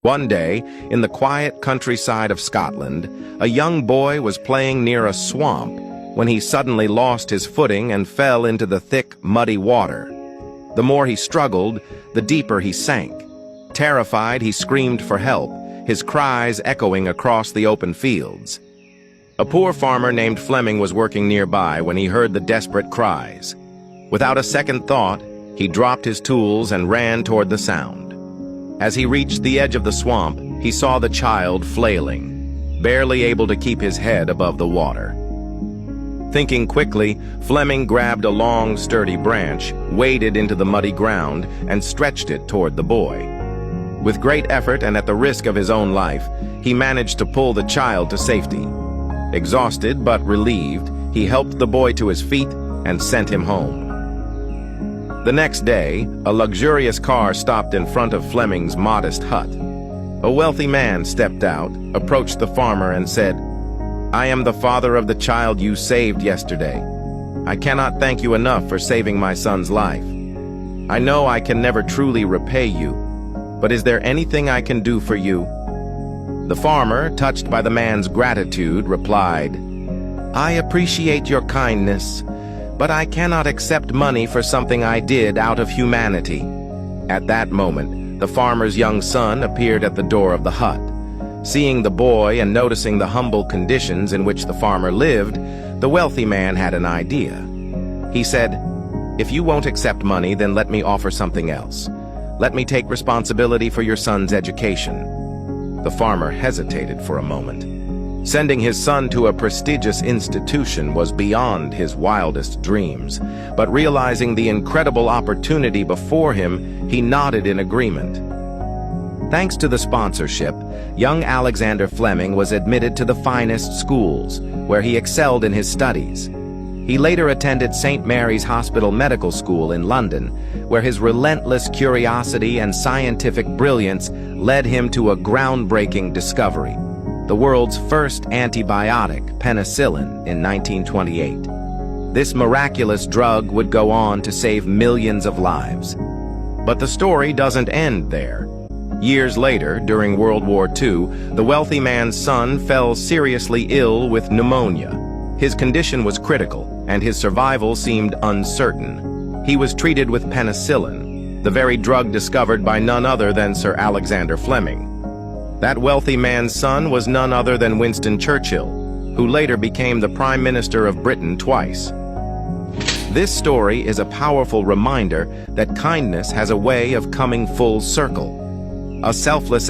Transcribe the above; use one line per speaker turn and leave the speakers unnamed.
One day, in the quiet countryside of Scotland, a young boy was playing near a swamp when he suddenly lost his footing and fell into the thick, muddy water. The more he struggled, the deeper he sank. Terrified, he screamed for help, his cries echoing across the open fields. A poor farmer named Fleming was working nearby when he heard the desperate cries. Without a second thought, he dropped his tools and ran toward the sound. As he reached the edge of the swamp, he saw the child flailing, barely able to keep his head above the water. Thinking quickly, Fleming grabbed a long, sturdy branch, waded into the muddy ground, and stretched it toward the boy. With great effort and at the risk of his own life, he managed to pull the child to safety. Exhausted but relieved, he helped the boy to his feet and sent him home. The next day, a luxurious car stopped in front of Fleming's modest hut. A wealthy man stepped out, approached the farmer, and said, "I am the father of the child you saved yesterday. I cannot thank you enough for saving my son's life. I know I can never truly repay you, but is there anything I can do for you?" The farmer, touched by the man's gratitude, replied, "I appreciate your kindness, but I cannot accept money for something I did out of humanity." At that moment, the farmer's young son appeared at the door of the hut. Seeing the boy and noticing the humble conditions in which the farmer lived, the wealthy man had an idea. He said, "If you won't accept money, then let me offer something else. Let me take responsibility for your son's education." The farmer hesitated for a moment. Sending his son to a prestigious institution was beyond his wildest dreams, but realizing the incredible opportunity before him, he nodded in agreement. Thanks to the sponsorship, young Alexander Fleming was admitted to the finest schools, where he excelled in his studies. He later attended St. Mary's Hospital Medical School in London, where his relentless curiosity and scientific brilliance led him to a groundbreaking discovery: the world's first antibiotic, penicillin, in 1928. This miraculous drug would go on to save millions of lives. But the story doesn't end there. Years later, during World War II, the wealthy man's son fell seriously ill with pneumonia. His condition was critical, and his survival seemed uncertain. He was treated with penicillin, the very drug discovered by none other than Sir Alexander Fleming. That wealthy man's son was none other than Winston Churchill, who later became the Prime Minister of Britain twice. This story is a powerful reminder that kindness has a way of coming full circle. A selfless